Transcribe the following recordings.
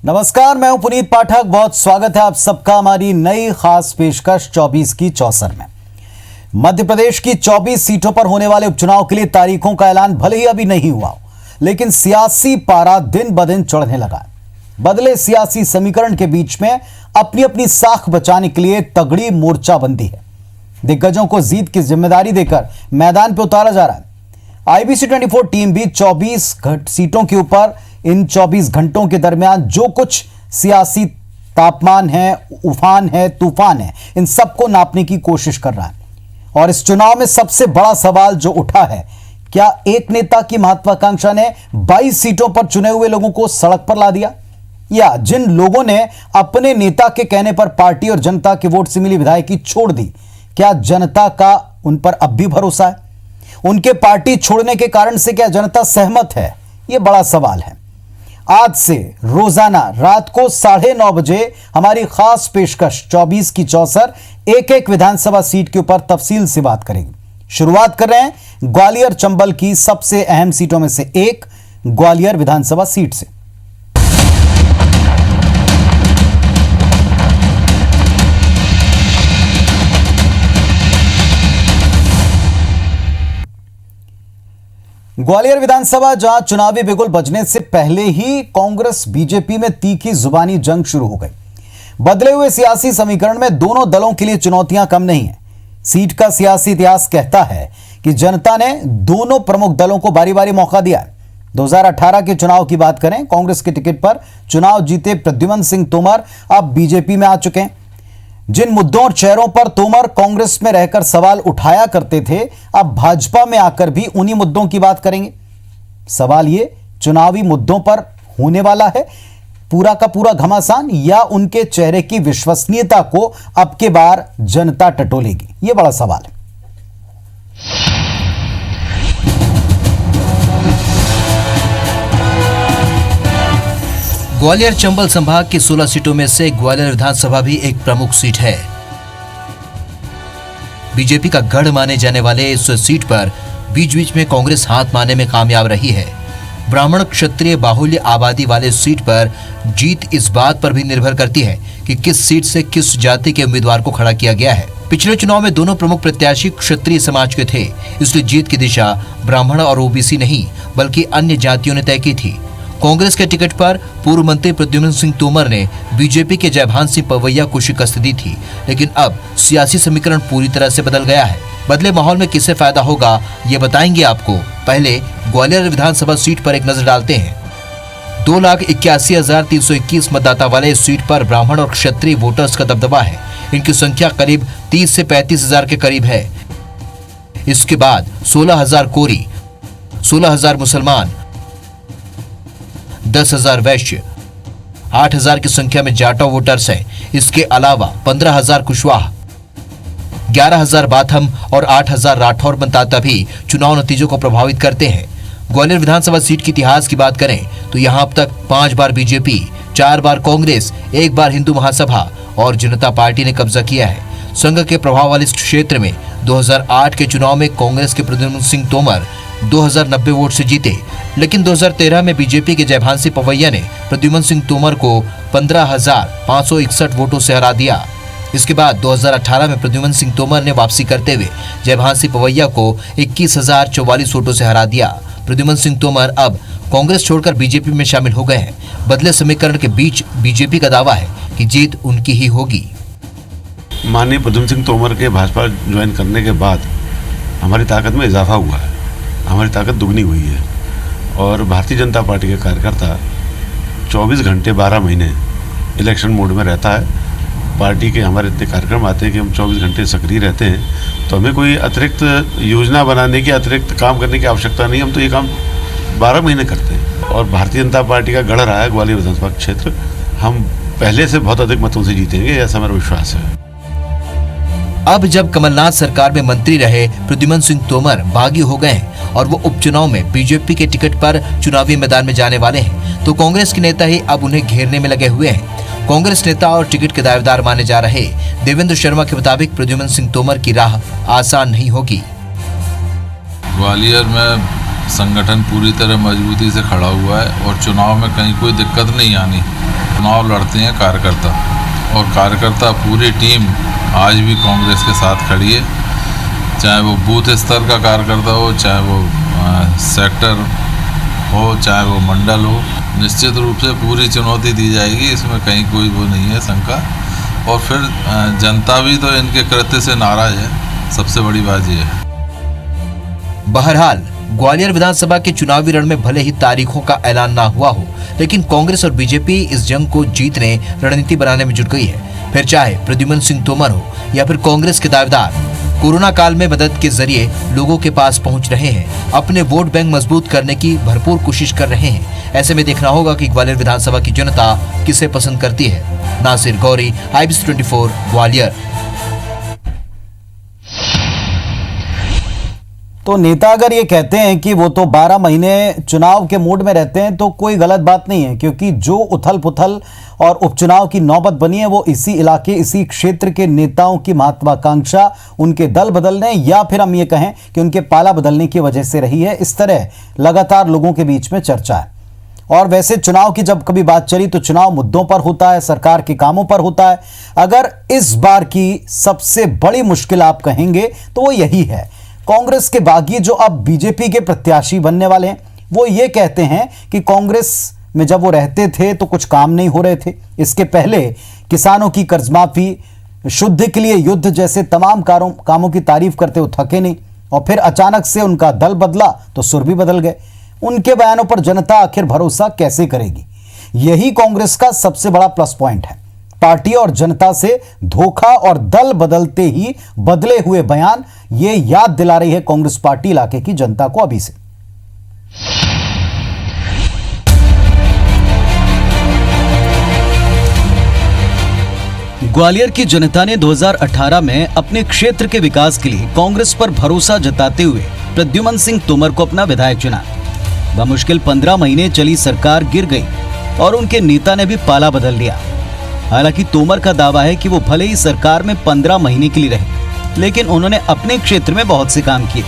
नमस्कार, मैं हूं पुनीत पाठक। बहुत स्वागत है आप सबका हमारी नई खास पेशकश 24 की चौसर में। मध्य प्रदेश की 24 सीटों पर होने वाले उपचुनाव के लिए तारीखों का ऐलान भले ही अभी नहीं हुआ, लेकिन सियासी पारा दिन ब दिन चढ़ने लगा। बदले सियासी समीकरण के बीच में अपनी अपनी साख बचाने के लिए तगड़ी मोर्चाबंदी है। दिग्गजों को जीत की जिम्मेदारी देकर मैदान पर उतारा जा रहा है। IBC 24 टीम भी 24 सीटों के ऊपर इन 24 घंटों के दरमियान जो कुछ सियासी तापमान है, उफान है, तूफान है, इन सबको नापने की कोशिश कर रहा है। और इस चुनाव में सबसे बड़ा सवाल जो उठा है, क्या एक नेता की महत्वाकांक्षा ने 22 सीटों पर चुने हुए लोगों को सड़क पर ला दिया, या जिन लोगों ने अपने नेता के कहने पर पार्टी और जनता के वोट से मिली विधायकी छोड़ दी, क्या जनता का उन पर अब भी भरोसा है? उनके पार्टी छोड़ने के कारण से क्या जनता सहमत है? यह बड़ा सवाल है। आज से रोजाना रात को 9:30 बजे हमारी खास पेशकश 24 की चौसर एक एक विधानसभा सीट के ऊपर तफसील से बात करेगी। शुरुआत कर रहे हैं ग्वालियर चंबल की सबसे अहम सीटों में से एक ग्वालियर विधानसभा सीट से। ग्वालियर विधानसभा, जहां चुनावी बिगुल बजने से पहले ही कांग्रेस बीजेपी में तीखी जुबानी जंग शुरू हो गई। बदले हुए सियासी समीकरण में दोनों दलों के लिए चुनौतियां कम नहीं है। सीट का सियासी इतिहास कहता है कि जनता ने दोनों प्रमुख दलों को बारी बारी मौका दिया है। 2018 के चुनाव की बात करें, कांग्रेस के टिकट पर चुनाव जीते प्रद्युमन सिंह तोमर अब बीजेपी में आ चुके हैं। जिन मुद्दों और चेहरों पर तोमर कांग्रेस में रहकर सवाल उठाया करते थे, अब भाजपा में आकर भी उन्हीं मुद्दों की बात करेंगे। सवाल ये चुनावी मुद्दों पर होने वाला है पूरा का पूरा घमासान, या उनके चेहरे की विश्वसनीयता को अब के बार जनता टटोलेगी? यह बड़ा सवाल है। ग्वालियर चंबल संभाग की 16 सीटों में से ग्वालियर विधानसभा भी एक प्रमुख सीट है। बीजेपी का गढ़ माने जाने वाले इस सीट पर बीच बीच में कांग्रेस हाथ मारने में कामयाब रही है। ब्राह्मण क्षत्रिय बाहुल्य आबादी वाले सीट पर जीत इस बात पर भी निर्भर करती है कि किस सीट से किस जाति के उम्मीदवार को खड़ा किया गया है। पिछले चुनाव में दोनों प्रमुख प्रत्याशी क्षत्रिय समाज के थे, इसलिए जीत की दिशा ब्राह्मण और ओबीसी नहीं बल्कि अन्य जातियों ने तय की थी। कांग्रेस के टिकट पर पूर्व मंत्री प्रद्युमन सिंह तोमर ने बीजेपी के जयभान सिंह पवैया को शिकस्त दी थी, लेकिन अब सियासी समीकरण पूरी तरह से बदल गया है। बदले माहौल में किससे फायदा होगा, ये बताएंगे आपको। पहले ग्वालियर विधानसभा सीट पर एक नजर डालते हैं। 2,81,321 मतदाता वाले इस सीट पर ब्राह्मण और क्षत्रिय वोटर्स का दबदबा है। इनकी संख्या करीब 30 से 35 हजार के करीब है। इसके बाद 16,000 कोरी, 16,000 मुसलमान, 10,000 वैश्य, 8,000 की संख्या में जाटो वोटर्स हैं। इसके अलावा 15,000 कुशवाहा, 11,000 बाथम और 8,000 राठौर मतदाता भी चुनाव नतीजों को प्रभावित करते हैं। ग्वालियर विधानसभा सीट के इतिहास की बात करें तो यहां अब तक 5 बार बीजेपी, 4 बार कांग्रेस, 1 बार हिंदू महासभा और जनता पार्टी ने कब्जा किया है। संघ के प्रभाव वाले इस क्षेत्र में 2008 के चुनाव में कांग्रेस के प्रद्युमन सिंह तोमर 2090 वोट से जीते, लेकिन 2013 में बीजेपी के जयभान सिंह पवैया ने प्रद्युमन सिंह तोमर को 15,561 वोटों से हरा दिया। इसके बाद 2018 में प्रद्युमन सिंह तोमर ने वापसी करते हुए जयभान सिंह पवैया को 21,044 वोटों से हरा दिया। प्रद्युमन सिंह तोमर अब कांग्रेस छोड़कर बीजेपी में शामिल हो गए हैं। बदले समीकरण के बीच बीजेपी का दावा है कि जीत उनकी ही होगी। माननीय प्रद्युमन सिंह तोमर के भाजपा ज्वाइन करने के बाद हमारी ताकत में इजाफा हुआ है, हमारी ताकत दुगनी हुई है। और भारतीय जनता पार्टी के कार्यकर्ता 24 घंटे 12 महीने इलेक्शन मोड में रहता है। पार्टी के हमारे इतने कार्यक्रम आते हैं कि हम 24 घंटे सक्रिय रहते हैं, तो हमें कोई अतिरिक्त योजना बनाने की, अतिरिक्त काम करने की आवश्यकता नहीं। हम तो ये काम 12 महीने करते हैं। और भारतीय जनता पार्टी का गढ़ रहा है ग्वालियर विधानसभा क्षेत्र। हम पहले से बहुत अधिक मतों से जीतेंगे, ऐसा मेरा विश्वास है। अब जब कमलनाथ सरकार में मंत्री रहे प्रद्युमन सिंह तोमर बागी हो गए हैं और वो उपचुनाव में बीजेपी के टिकट पर चुनावी मैदान में जाने वाले हैं, तो कांग्रेस के नेता ही अब उन्हें घेरने में लगे हुए हैं। कांग्रेस नेता और टिकट के दावेदार माने जा रहे देवेंद्र शर्मा के मुताबिक प्रद्युमन सिंह तोमर की राह आसान नहीं होगी। ग्वालियर में संगठन पूरी तरह मजबूती से खड़ा हुआ है और चुनाव में कहीं कोई दिक्कत नहीं आनी। चुनाव लड़ते हैं कार्यकर्ता, और कार्यकर्ता पूरी टीम आज भी कांग्रेस के साथ खड़ी है, चाहे वो बूथ स्तर का कार्यकर्ता हो, चाहे वो सेक्टर हो, चाहे वो मंडल हो। निश्चित रूप से पूरी चुनौती दी जाएगी, इसमें कहीं कोई वो नहीं है शंका। और फिर जनता भी तो इनके कृत्य से नाराज है, सबसे बड़ी बात यह है। बहरहाल ग्वालियर विधानसभा के चुनावी रण में भले ही तारीखों का ऐलान ना हुआ हो, लेकिन कांग्रेस और बीजेपी इस जंग को जीतने रणनीति बनाने में जुट गई है। फिर चाहे प्रद्युमन सिंह तोमर हो या फिर कांग्रेस के दावेदार, कोरोना काल में मदद के जरिए लोगों के पास पहुंच रहे हैं, अपने वोट बैंक मजबूत करने की भरपूर कोशिश कर रहे हैं। ऐसे में देखना होगा कि ग्वालियर विधानसभा की जनता किसे पसंद करती है। नासिर गौरी, IBC 24, ग्वालियर। तो नेता अगर ये कहते हैं कि वो तो 12 महीने चुनाव के मूड में रहते हैं तो कोई गलत बात नहीं है, क्योंकि जो उथल पुथल और उपचुनाव की नौबत बनी है वो इसी इलाके, इसी क्षेत्र के नेताओं की महत्वाकांक्षा, उनके दल बदलने या फिर हम ये कहें कि उनके पाला बदलने की वजह से रही है। इस तरह लगातार लोगों के बीच में चर्चा है। और वैसे चुनाव की जब कभी बात चली तो चुनाव मुद्दों पर होता है, सरकार के कामों पर होता है। अगर इस बार की सबसे बड़ी मुश्किल आप कहेंगे तो वो यही है, कांग्रेस के बागी जो अब बीजेपी के प्रत्याशी बनने वाले हैं, वो ये कहते हैं कि कांग्रेस में जब वो रहते थे तो कुछ काम नहीं हो रहे थे। इसके पहले किसानों की कर्जमाफी, शुद्ध के लिए युद्ध जैसे तमाम कामों की तारीफ करते हुए थके नहीं, और फिर अचानक से उनका दल बदला तो सुर भी बदल गए। उनके बयानों पर जनता आखिर भरोसा कैसे करेगी? यही कांग्रेस का सबसे बड़ा प्लस पॉइंट है। पार्टी और जनता से धोखा और दल बदलते ही बदले हुए बयान ये याद दिला रही है कांग्रेस पार्टी इलाके की जनता को अभी से। ग्वालियर की जनता ने 2018 में अपने क्षेत्र के विकास के लिए कांग्रेस पर भरोसा जताते हुए प्रद्युमन सिंह तोमर को अपना विधायक चुना। बमुश्किल 15 महीने चली सरकार गिर गई और उनके नेता ने भी पाला बदल लिया। हालांकि तोमर का दावा है कि वो भले ही सरकार में 15 महीने के लिए रहे, लेकिन उन्होंने अपने क्षेत्र में बहुत से काम किए,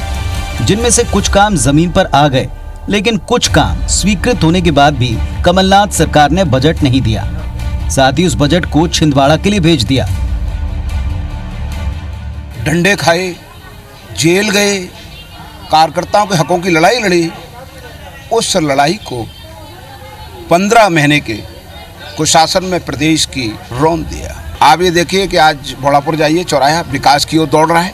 जिनमें से कुछ काम जमीन पर आ गए, लेकिन कुछ काम स्वीकृत होने के बाद भी कमलनाथ सरकार ने बजट नहीं दिया। साथ ही उस बजट को छिंदवाड़ा के लिए भेज दिया। डंडे खाए, जेल गए, कार्यकर्ताओं के हकों की लड़ाई लड़ी। उस लड़ाई को 15 महीने के कुशासन में प्रदेश की रौंद दिया। आप ये देखिए कि आज भोड़ापुर जाइए, चौराहा विकास की ओर दौड़ रहा है।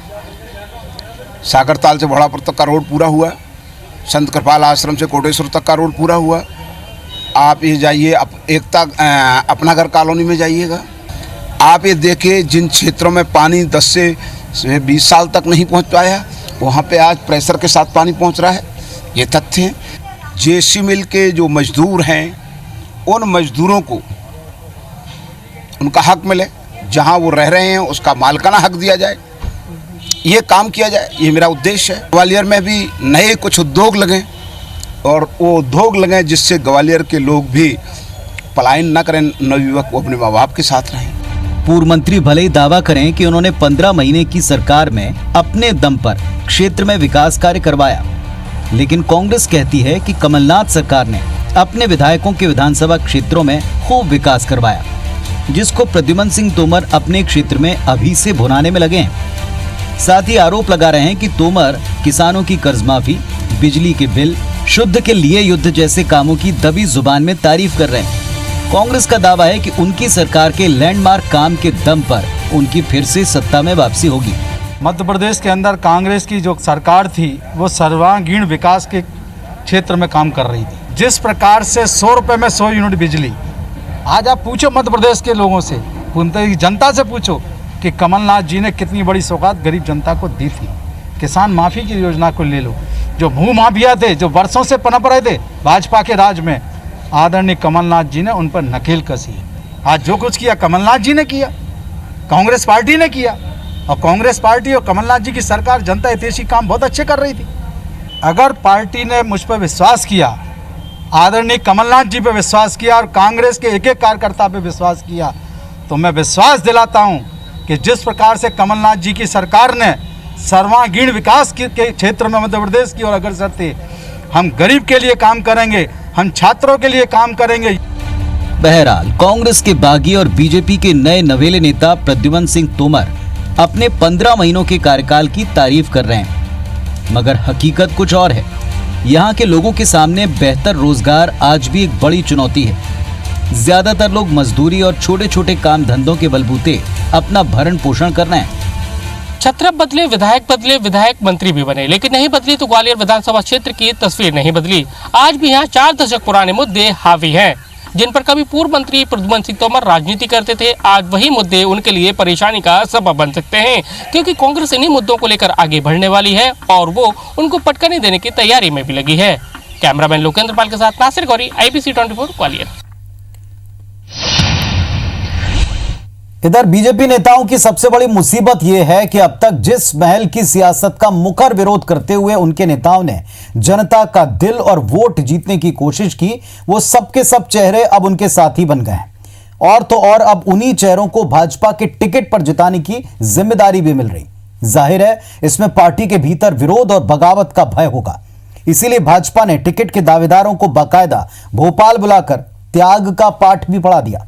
सागरताल से भोड़ापुर तक का रोड पूरा हुआ, संत कृपाल आश्रम से कोटेश्वर तक का रोड पूरा हुआ। आप ये जाइए एकता अपना घर कॉलोनी में जाइएगा, आप ये देखिए जिन क्षेत्रों में पानी 10 से 20 साल तक नहीं पहुंच पाया, वहाँ पे आज प्रेशर के साथ पानी पहुंच रहा है। ये तथ्य हैं। जेसी मिल के जो मजदूर हैं, उन मजदूरों को उनका हक मिले, जहाँ वो रह रहे हैं उसका मालिकाना हक दिया जाए, ये काम किया जाए, ये मेरा उद्देश्य है। ग्वालियर में भी नए कुछ उद्योग लगें और वो उद्योग लगें जिससे ग्वालियर के लोग भी पलायन न करें, नवयुवक वो अपने माँ बाप के साथ रहें। पूर्व मंत्री भले ही दावा करें कि उन्होंने 15 महीने की सरकार में अपने दम पर क्षेत्र में विकास कार्य करवाया, लेकिन कांग्रेस कहती है कि कमलनाथ सरकार ने अपने विधायकों के विधानसभा क्षेत्रों में खूब विकास करवाया, जिसको प्रद्युमन सिंह तोमर अपने क्षेत्र में अभी से भुनाने में लगे हैं। साथ ही आरोप लगा रहे हैं कि तोमर किसानों की कर्जमाफी, बिजली के बिल, शुद्ध के लिए युद्ध जैसे कामों की दबी जुबान में तारीफ कर रहे हैं। कांग्रेस का दावा है कि उनकी सरकार के लैंडमार्क काम के दम पर उनकी फिर से सत्ता में वापसी होगी। मध्य प्रदेश के अंदर कांग्रेस की जो सरकार थी वो सर्वांगीण विकास के क्षेत्र में काम कर रही थी। जिस प्रकार से 100 रुपये में 100 यूनिट बिजली, आज आप पूछो मध्य प्रदेश के लोगों से, जनता से पूछो कि कमलनाथ जी ने कितनी बड़ी सौगात गरीब जनता को दी थी। किसान माफ़ी की योजना को ले लो, जो भू माफिया थे, जो वर्षों से पनप रहे थे भाजपा के राज में, आदरणीय कमलनाथ जी ने उन पर नकेल कसी है। आज जो कुछ किया कमलनाथ जी ने किया, कांग्रेस पार्टी ने किया, और कांग्रेस पार्टी और कमलनाथ जी की सरकार जनता हितैषी काम बहुत अच्छे कर रही थी। अगर पार्टी ने मुझ पर विश्वास किया, आदरणीय कमलनाथ जी पे विश्वास किया और कांग्रेस के एक एक कार्यकर्ता पे विश्वास किया, तो मैं विश्वास दिलाता हूं कि जिस प्रकार से कमलनाथ जी की सरकार ने सर्वांगीण विकास के क्षेत्र में मध्य प्रदेश की ओर अग्रसर थे, हम गरीब के लिए काम करेंगे, हम छात्रों के लिए काम करेंगे। बहरहाल कांग्रेस के बागी और बीजेपी के नए नवेले नेता प्रद्युमन सिंह तोमर अपने 15 महीनों के कार्यकाल की तारीफ कर रहे हैं, मगर हकीकत कुछ और है। यहाँ के लोगों के सामने बेहतर रोजगार आज भी एक बड़ी चुनौती है। ज्यादातर लोग मजदूरी और छोटे छोटे काम धंधों के बलबूते अपना भरण पोषण कर रहे हैं। छत्रप बदले, विधायक मंत्री भी बने, लेकिन नहीं बदली तो ग्वालियर विधानसभा क्षेत्र की तस्वीर नहीं बदली। आज भी यहाँ 4 दशक पुराने मुद्दे हावी हैं, जिन पर कभी पूर्व मंत्री प्रद्युमन सिंह तोमर राजनीति करते थे। आज वही मुद्दे उनके लिए परेशानी का सबब बन सकते हैं, क्योंकि कांग्रेस इन्हीं मुद्दों को लेकर आगे बढ़ने वाली है और वो उनको पटकनी देने की तैयारी में भी लगी है। कैमरामैन लोकेंद्र पाल के साथ नासिर गौरी, IBC 24 ग्वालियर। इधर बीजेपी नेताओं की सबसे बड़ी मुसीबत यह है कि अब तक जिस महल की सियासत का मुखर विरोध करते हुए उनके नेताओं ने जनता का दिल और वोट जीतने की कोशिश की, वो सबके सब चेहरे अब उनके साथी बन गए हैं। और तो और अब उन्हीं चेहरों को भाजपा के टिकट पर जिताने की जिम्मेदारी भी मिल रही। जाहिर है इसमें पार्टी के भीतर विरोध और बगावत का भय होगा। इसीलिए भाजपा ने टिकट के दावेदारों को बाकायदा भोपाल बुलाकर त्याग का पाठ भी पढ़ा दिया।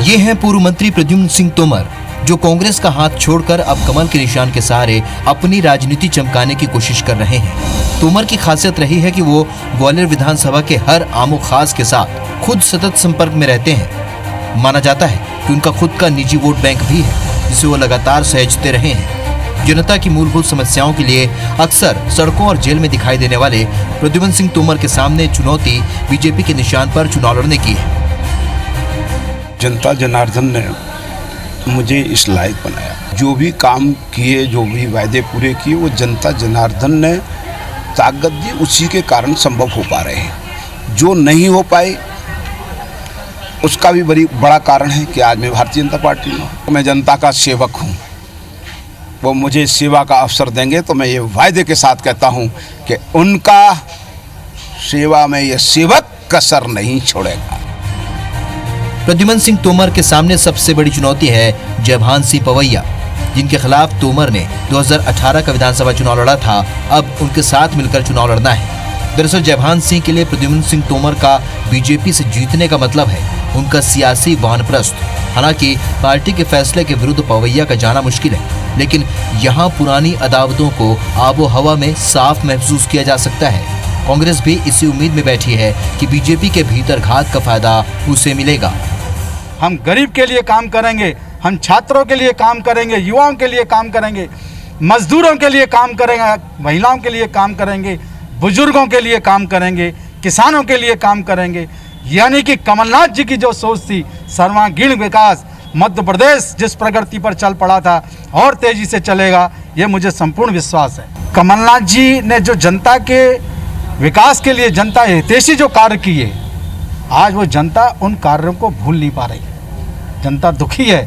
ये हैं पूर्व मंत्री प्रद्युमन सिंह तोमर, जो कांग्रेस का हाथ छोड़कर अब कमल के निशान के सहारे अपनी राजनीति चमकाने की कोशिश कर रहे हैं। तोमर की खासियत रही है कि वो ग्वालियर विधानसभा के हर आमो खास के साथ खुद सतत संपर्क में रहते हैं। माना जाता है कि उनका खुद का निजी वोट बैंक भी है, जिसे वो लगातार सहेजते रहे हैं। जनता की मूलभूत समस्याओं के लिए अक्सर सड़कों और जेल में दिखाई देने वाले प्रद्युमन सिंह तोमर के सामने चुनौती बीजेपी के निशान पर चुनाव लड़ने की है। जनता जनार्दन ने मुझे इस लायक बनाया। जो भी काम किए, जो भी वायदे पूरे किए, वो जनता जनार्दन ने ताकत दी, उसी के कारण संभव हो पा रहे हैं। जो नहीं हो पाए उसका भी बड़ा कारण है कि आज मैं भारतीय जनता पार्टी में हूँ। मैं जनता का सेवक हूँ। वो मुझे सेवा का अवसर देंगे तो मैं ये वायदे के साथ कहता हूँ कि उनका सेवा में ये सेवक कसर नहीं छोड़ेगा। प्रद्युमन सिंह तोमर के सामने सबसे बड़ी चुनौती है जयभान सिंह पवैया, जिनके खिलाफ तोमर ने 2018 का विधानसभा चुनाव लड़ा था। अब उनके साथ मिलकर चुनाव लड़ना है। दरअसल जयभान सिंह के लिए प्रद्युमन सिंह तोमर का बीजेपी से जीतने का मतलब है उनका सियासी वानप्रस्थ। हालांकि पार्टी के फैसले के विरुद्ध पवैया का जाना मुश्किल है, लेकिन यहाँ पुरानी अदावतों को आबो हवा में साफ महसूस किया जा सकता है। कांग्रेस भी इसी उम्मीद में बैठी है कि बीजेपी के भीतर घात का फायदा उसे मिलेगा। हम गरीब के लिए काम करेंगे, हम छात्रों के लिए काम करेंगे, युवाओं के लिए काम करेंगे, मजदूरों के लिए काम करेंगे, महिलाओं के लिए काम करेंगे, बुजुर्गों के लिए काम करेंगे, किसानों के लिए काम करेंगे। यानी कि कमलनाथ जी की जो सोच थी, सर्वांगीण विकास, मध्य प्रदेश जिस प्रगति पर चल पड़ा था और तेजी से चलेगा, ये मुझे संपूर्ण विश्वास है। कमलनाथ जी ने जो जनता के विकास के लिए जनता हितैषी जो कार्य किए, आज वो जनता उन कार्यों को भूल नहीं पा रही। जनता दुखी है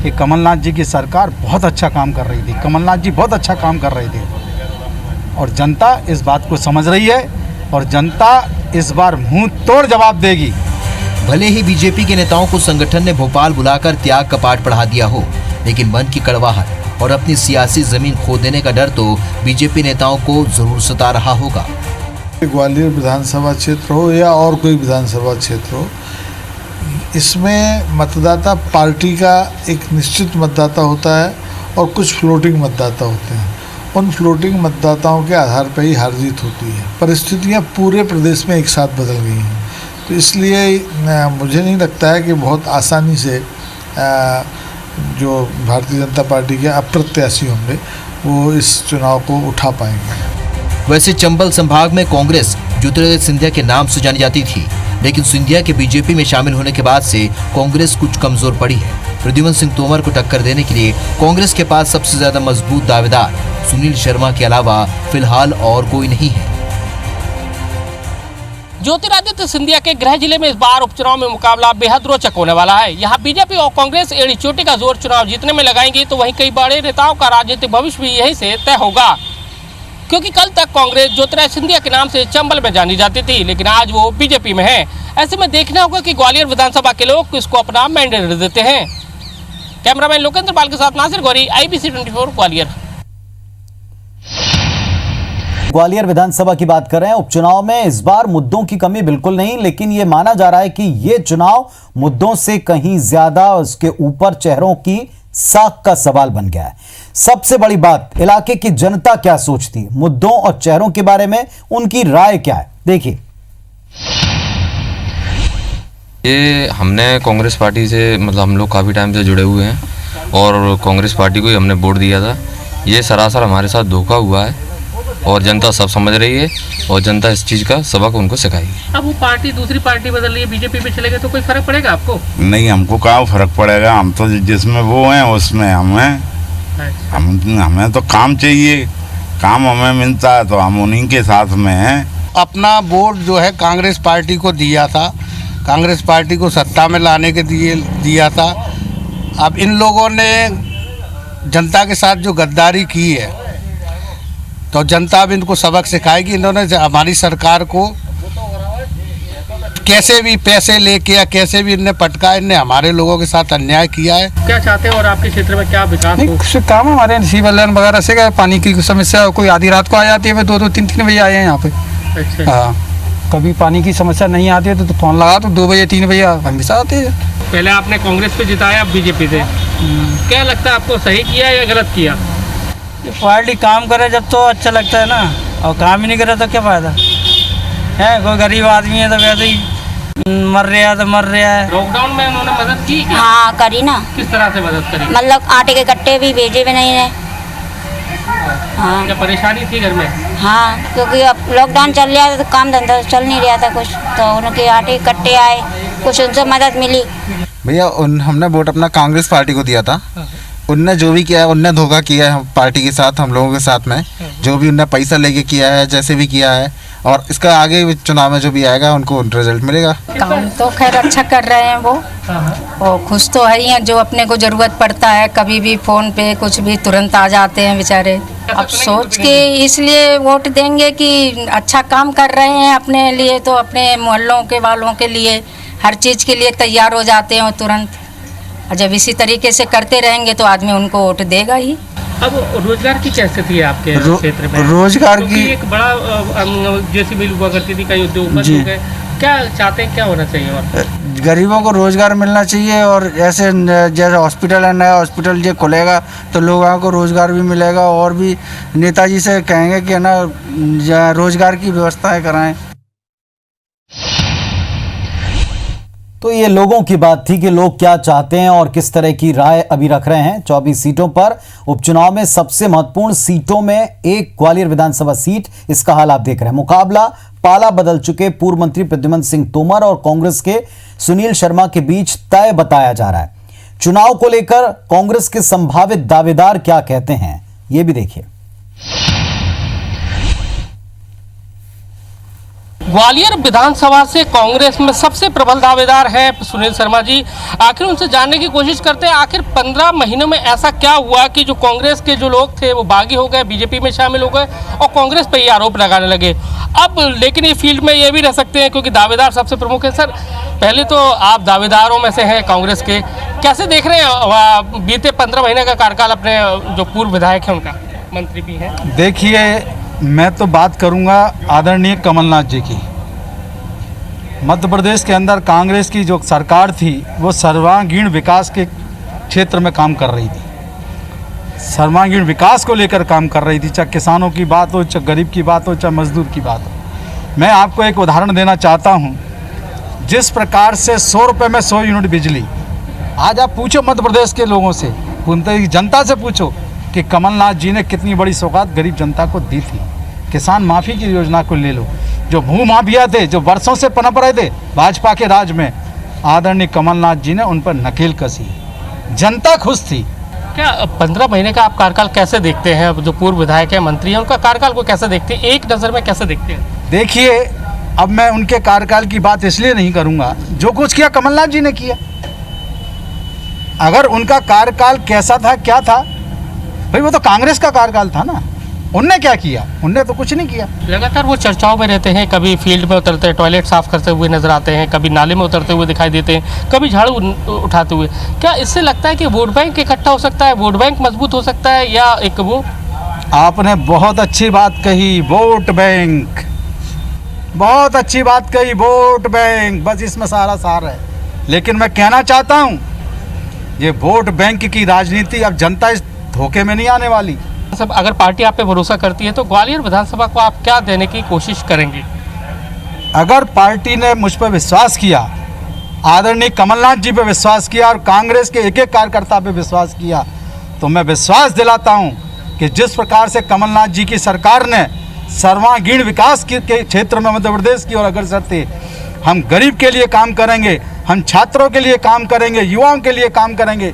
कि कमलनाथ जी की सरकार बहुत अच्छा काम कर रही थी, कमलनाथ जी बहुत अच्छा काम कर रहे थे, और जनता इस बात को समझ रही है और जनता इस बार मुंह तोड़ जवाब देगी। भले ही बीजेपी के नेताओं को संगठन ने भोपाल बुलाकर त्याग का पाठ पढ़ा दिया हो, लेकिन मन की कड़वाहट और अपनी सियासी जमीन खो देने का डर तो बीजेपी नेताओं को जरूर सता रहा होगा। ग्वालियर विधानसभा क्षेत्र हो या और कोई विधानसभा क्षेत्र हो, इसमें मतदाता पार्टी का एक निश्चित मतदाता होता है और कुछ फ्लोटिंग मतदाता होते हैं। उन फ्लोटिंग मतदाताओं के आधार पर ही हार जीत होती है। परिस्थितियां पूरे प्रदेश में एक साथ बदल गई हैं, तो इसलिए मुझे नहीं लगता है कि बहुत आसानी से जो भारतीय जनता पार्टी के अप्रत्याशी होंगे वो इस चुनाव को उठा पाएंगे। वैसे चंबल संभाग में कांग्रेस ज्योतिरादित्य सिंधिया के नाम से जानी जाती थी, लेकिन सिंधिया के बीजेपी में शामिल होने के बाद से कांग्रेस कुछ कमजोर पड़ी है। प्रद्युमन सिंह तोमर को टक्कर देने के लिए कांग्रेस के पास सबसे ज्यादा मजबूत दावेदार सुनील शर्मा के अलावा फिलहाल और कोई नहीं है। ज्योतिरादित्य सिंधिया के गृह जिले में इस बार उपचुनाव में मुकाबला बेहद रोचक होने वाला है। यहाँ बीजेपी और कांग्रेस एड़ी चोटी का जोर चुनाव जीतने में लगाएंगी, तो वहीं कई बड़े नेताओं का राजनीतिक भविष्य भी यही से तय होगा। क्योंकि कल तक कांग्रेस ज्योतिरादित्य सिंधिया के नाम से चंबल में जानी जाती थी, लेकिन आज वो बीजेपी में है। ऐसे में देखना होगा कि ग्वालियर विधानसभा के लोग किसको अपना मैंडेट देते हैं। कैमरामैन लोकेंद्र पाल के साथ नासिर गौरी, IBC 24 ग्वालियर। ग्वालियर विधानसभा की बात कर रहे हैं। उपचुनाव में इस बार मुद्दों की कमी बिल्कुल नहीं, लेकिन यह माना जा रहा है कि यह चुनाव मुद्दों से कहीं ज्यादा उसके ऊपर चेहरों की साख का सवाल बन गया है। सबसे बड़ी बात, इलाके की जनता क्या सोचती है, मुद्दों और चेहरों के बारे में उनकी राय क्या है, देखिए। ये हमने कांग्रेस पार्टी से मतलब हम लोग काफ़ी टाइम से जुड़े हुए हैं और कांग्रेस पार्टी को ही हमने वोट दिया था। ये सरासर हमारे साथ धोखा हुआ है और जनता सब समझ रही है और जनता इस चीज़ का सबक उनको सिखाएगी। अब वो पार्टी दूसरी पार्टी बदल रही है, बीजेपी पे चले गए तो कोई फर्क पड़ेगा आपको? नहीं, हमको क्या फर्क पड़ेगा, हम तो जिसमें वो हैं उसमें हम हैं। हमें तो काम चाहिए, काम हमें मिलता है तो हम उन्हीं के साथ में हैं। अपना वोट जो है कांग्रेस पार्टी को दिया था, कांग्रेस पार्टी को सत्ता में लाने के दिया था। अब इन लोगों ने जनता के साथ जो गद्दारी की है तो जनता अब इनको सबक सिखाएगी। इन्होंने हमारी सरकार को कैसे भी पैसे लेके या कैसे भी इनने पटका, इनने हमारे लोगों के साथ अन्याय किया है। क्या चाहते हैं और आपके क्षेत्र में क्या विकास हो? काम हमारे सिविल लाइन वगैरह से क्या पानी की समस्या, कोई आधी रात को आ जाती है, 2-2, 3-3 बजे आए हैं यहाँ पे। अच्छा। हाँ, कभी पानी की समस्या नहीं आती है तो फोन लगा तो 2 बजे 3 बजे हमेशा आते हैं। पहले आपने कांग्रेस पे जिताया, अब बीजेपी से, क्या लगता है आपको, सही किया या गलत किया? पार्टी काम करे जब तो अच्छा लगता है ना, और काम ही नहीं करे तो क्या फ़ायदा है। कोई गरीब आदमी है तो वैसे ही मर रहा है तो मर रहा है। लॉकडाउन में उन्होंने मदद की क्या? हाँ करी ना। किस तरह से मदद करी? मतलब आटे के कट्टे भी भेजे भी नहीं है। हाँ, क्या परेशानी थी घर में? हाँ, क्योंकि अब लॉकडाउन चल रहा था तो काम धंधा चल नहीं रहा था कुछ, तो उनके आटे के कट्टे आए, कुछ उनसे मदद मिली। भैया हमने वोट अपना कांग्रेस पार्टी को दिया था। उनने जो भी किया है, उनने धोखा किया है पार्टी के साथ, हम लोगों के साथ में। जो भी उनने पैसा लेके किया है, जैसे भी किया है, और इसका आगे चुनाव में जो भी आएगा उनको रिजल्ट मिलेगा। काम तो खैर अच्छा कर रहे हैं वो, और खुश तो है ही हैं। जो अपने को ज़रूरत पड़ता है कभी भी फ़ोन पे कुछ भी तुरंत आ जाते हैं बेचारे। अब सोच के इसलिए वोट देंगे कि अच्छा काम कर रहे हैं अपने लिए, तो अपने मोहल्लों के वालों के लिए हर चीज़ के लिए तैयार हो जाते हैं तुरंत। और जब इसी तरीके से करते रहेंगे तो आदमी उनको वोट देगा ही। अब रोजगार की क्या स्थिति है आपके क्षेत्र में? रोजगार की एक बड़ा जैसी मिल हुआ करती थी, कई उद्योग बंद हो गए, क्या चाहते हैं, क्या होना चाहिए? और गरीबों को रोजगार मिलना चाहिए, और ऐसे जैसे हॉस्पिटल है, नया हॉस्पिटल जो खुलेगा तो लोगों को रोजगार भी मिलेगा। और भी नेताजी से कहेंगे कि ना रोजगार की व्यवस्थाएं कराएं। तो ये लोगों की बात थी कि लोग क्या चाहते हैं और किस तरह की राय अभी रख रहे हैं। 24 सीटों पर उपचुनाव में सबसे महत्वपूर्ण सीटों में एक ग्वालियर विधानसभा सीट, इसका हाल आप देख रहे हैं। मुकाबला पाला बदल चुके पूर्व मंत्री प्रद्युमन सिंह तोमर और कांग्रेस के सुनील शर्मा के बीच तय बताया जा रहा है। चुनाव को लेकर कांग्रेस के संभावित दावेदार क्या कहते हैं, यह भी देखिए। ग्वालियर विधानसभा से कांग्रेस में सबसे प्रबल दावेदार है सुनील शर्मा जी। आखिर उनसे जानने की कोशिश करते हैं, आखिर 15 महीनों में ऐसा क्या हुआ कि जो कांग्रेस के जो लोग थे वो बागी हो गए, बीजेपी में शामिल हो गए और कांग्रेस पर ही आरोप लगाने लगे। अब लेकिन ये फील्ड में ये भी रह सकते हैं क्योंकि दावेदार सबसे प्रमुख है। सर, पहले तो आप दावेदारों में से हैं कांग्रेस के, कैसे देख रहे हैं बीते 15 महीने का कार्यकाल अपने जो पूर्व विधायक हैं उनका, मंत्री भी हैं? देखिए, मैं तो बात करूंगा आदरणीय कमलनाथ जी की। मध्य प्रदेश के अंदर कांग्रेस की जो सरकार थी वो सर्वांगीण विकास के क्षेत्र में काम कर रही थी। सर्वांगीण विकास को लेकर काम कर रही थी, चाहे किसानों की बात हो, चाहे गरीब की बात हो, चाहे मजदूर की बात हो। मैं आपको एक उदाहरण देना चाहता हूं। जिस प्रकार से 100 रुपये में 100 यूनिट बिजली, आज आप पूछो मध्य प्रदेश के लोगों से, जनता से पूछो कि कमलनाथ जी ने कितनी बड़ी सौगात गरीब जनता को दी थी। किसान माफ़ी की योजना को ले लो, जो भू माफिया थे, जो वर्षों से पनप रहे थे भाजपा के राज में, आदरणीय कमलनाथ जी ने उन पर नकेल कसी, जनता खुश थी। क्या 15 महीने का आप कार्यकाल कैसे देखते हैं? जो पूर्व विधायक हैं, मंत्री हैं, उनका कार्यकाल को कैसे देखते हैं, एक नज़र में कैसे देखते हैं? देखिए, अब मैं उनके कार्यकाल की बात इसलिए नहीं करूँगा, जो कुछ किया कमलनाथ जी ने किया। अगर उनका कार्यकाल कैसा था, क्या था, भाई वो तो कांग्रेस का कार्यकाल था ना। उनने क्या किया? उनने तो कुछ नहीं किया। लगातार वो चर्चाओं में रहते हैं, कभी फील्ड में उतरते हैं, टॉयलेट साफ करते हुए नजर आते हैं, कभी नाले में उतरते हुए दिखाई देते हैं, कभी झाड़ू उठाते हुए। क्या इससे लगता है कि वोट बैंक इकट्ठा हो सकता है, वोट बैंक मजबूत हो सकता है, या एक वो? आपने बहुत अच्छी बात कही, वोट बैंक, बहुत अच्छी बात कही, वोट बैंक, बस इसमें सारा सार है। लेकिन मैं कहना चाहता हूँ, ये वोट बैंक की राजनीति, अब जनता इस धोखे में नहीं आने वाली। सब अगर पार्टी आप पे भरोसा करती है तो ग्वालियर विधानसभा को आप क्या देने की कोशिश करेंगे? अगर पार्टी ने मुझ पर विश्वास किया, आदरणीय कमलनाथ जी पे विश्वास किया और कांग्रेस के एक एक कार्यकर्ता पे विश्वास किया, तो मैं विश्वास दिलाता हूं कि जिस प्रकार से कमलनाथ जी की सरकार ने सर्वांगीण विकास के क्षेत्र में मध्य प्रदेश की ओर अग्रसर थे, हम गरीब के लिए काम करेंगे, हम छात्रों के लिए काम करेंगे, युवाओं के लिए काम करेंगे,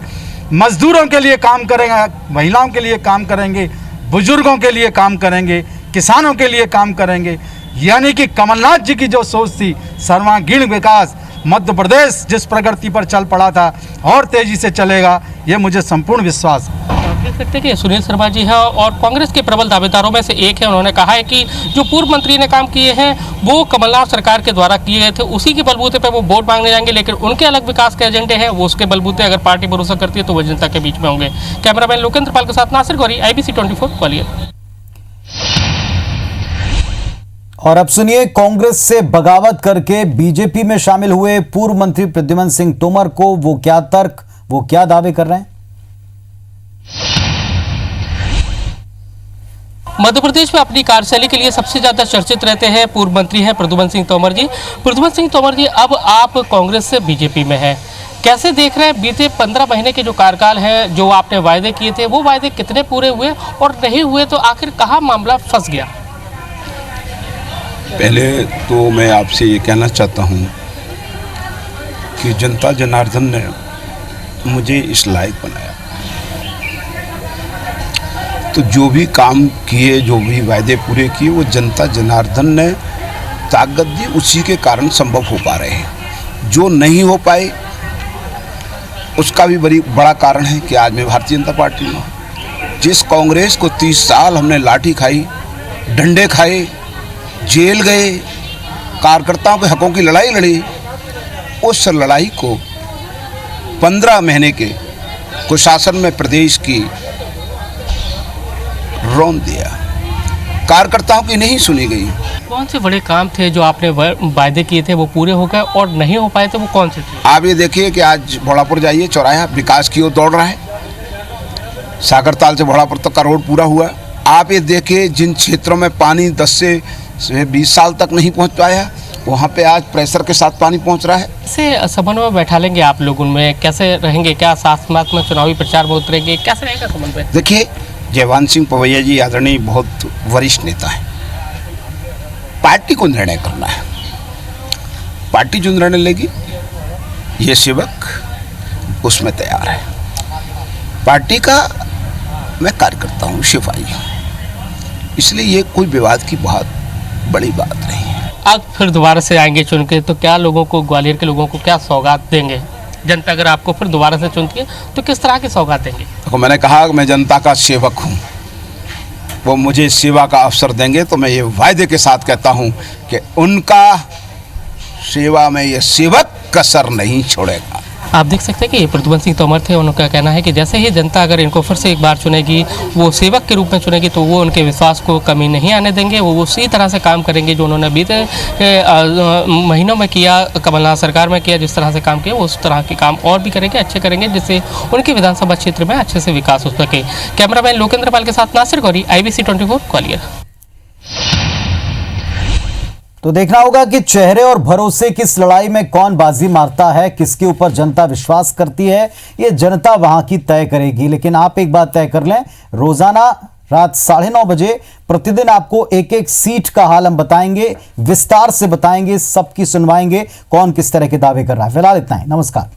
मजदूरों के लिए काम करेंगे, महिलाओं के लिए काम करेंगे, बुजुर्गों के लिए काम करेंगे, किसानों के लिए काम करेंगे। यानी कि कमलनाथ जी की जो सोच थी, सर्वांगीण विकास, मध्य प्रदेश जिस प्रगति पर चल पड़ा था और तेजी से चलेगा, ये मुझे संपूर्ण विश्वास है। आप देख सकते हैं कि सुनील शर्मा जी हैं और कांग्रेस के प्रबल दावेदारों में से एक है। उन्होंने कहा है कि जो पूर्व मंत्री ने काम किए हैं वो कमलनाथ सरकार के द्वारा किए गए थे, उसी के बलबूते पे वो वोट मांगने जाएंगे, लेकिन उनके अलग विकास के एजेंडे हैं, वो उसके बलबूते अगर पार्टी भरोसा करती है तो वो जनता के बीच में होंगे। कैमरामैन लोकेंद्र पाल के साथ नासिर गौरी, IBC 24 ग्वालियर। और अब सुनिए, कांग्रेस से बगावत करके बीजेपी में शामिल हुए पूर्व मंत्री प्रद्युमन सिंह तोमर को वो क्या तर्क, वो क्या दावे कर रहे हैं। मध्य प्रदेश में अपनी कार्यशैली के लिए सबसे ज्यादा चर्चित रहते हैं पूर्व मंत्री हैं प्रद्युमन सिंह तोमर जी। प्रद्युमन सिंह तोमर जी, अब आप कांग्रेस से बीजेपी में हैं, कैसे देख रहे हैं बीते 15 महीने के जो कार्यकाल है, जो आपने वायदे किए थे वो वायदे कितने पूरे हुए और नहीं हुए, तो आखिर कहाँ मामला फंस गया? पहले तो मैं आपसे ये कहना चाहता हूँ कि जनता जनार्दन ने मुझे इस लायक बनाया, तो जो भी काम किए, जो भी वायदे पूरे किए, वो जनता जनार्दन ने ताकत दी, उसी के कारण संभव हो पा रहे हैं। जो नहीं हो पाए उसका भी बड़ा कारण है कि आज मैं भारतीय जनता पार्टी में, जिस कांग्रेस को 30 साल हमने लाठी खाई, डंडे खाए, जेल गए, कार्यकर्ताओं के हकों की लड़ाई लड़ी, उस लड़ाई को 15 महीने के कुशासन में प्रदेश की रौंद दिया, कार्यकर्ताओं की नहीं सुनी गई। कौन से बड़े काम थे जो आपने वायदे किए थे वो पूरे हो गए और नहीं हो पाए थे, वो कौन से थे? आप ये देखिए कि आज भोलापुर जाइए, चौराहा विकास की ओर दौड़ रहा है, सागरताल से भोलापुर तक का रोड पूरा हुआ। आप ये देखिए जिन क्षेत्रों में पानी 10 से 20 साल तक नहीं पहुंच पाया, वहाँ पे आज प्रेशर के साथ पानी पहुंच रहा है। कैसे समन्वय बैठा लेंगे आप लोगों में, कैसे रहेंगे, क्या साथ में चुनावी प्रचार में उतरेंगे, कैसे रहेगा समन्वय? देखिए, जयवंत सिंह पवैया जी आदरणीय बहुत वरिष्ठ नेता हैं, पार्टी को निर्णय करना है, पार्टी जो निर्णय लेगी ये सेवक उसमें तैयार है। पार्टी का मैं कार्यकर्ता हूँ, सिपाही हूँ, इसलिए ये कोई विवाद की बहुत बड़ी बात नहीं है। अब फिर दोबारा से आएंगे चुन के, तो क्या लोगों को, ग्वालियर के लोगों को क्या सौगात देंगे? जनता अगर आपको फिर दोबारा से चुनती है तो किस तरह की सौगात देंगे? देखो, मैंने कहा कि मैं जनता का सेवक हूँ, वो मुझे सेवा का अवसर देंगे तो मैं ये वायदे के साथ कहता हूँ कि उनका सेवा में ये सेवक कसर नहीं छोड़ेगा। आप देख सकते हैं कि ये प्रद्युमन सिंह तोमर थे। उनका कहना है कि जैसे ही जनता अगर इनको फिर से एक बार चुनेगी, वो सेवक के रूप में चुनेगी, तो वो उनके विश्वास को कमी नहीं आने देंगे। वो उसी तरह से काम करेंगे जो उन्होंने बीते महीनों में किया, कमलनाथ सरकार में किया, जिस तरह से काम किया, वो उस तरह के काम और भी करेंगे, अच्छे करेंगे, जिससे उनके विधानसभा क्षेत्र में अच्छे से विकास हो सके। कैमरामैन लोकेंद्र पाल के साथ नासिर गौरी, IBC 24 ग्वालियर। तो देखना होगा कि चेहरे और भरोसे की इस लड़ाई में कौन बाजी मारता है, किसके ऊपर जनता विश्वास करती है, ये जनता वहां की तय करेगी। लेकिन आप एक बात तय कर लें, रोजाना रात 9:30 बजे प्रतिदिन आपको एक एक सीट का हाल हम बताएंगे, विस्तार से बताएंगे, सबकी सुनवाएंगे, कौन किस तरह के दावे कर रहा है। फिलहाल इतना ही, नमस्कार।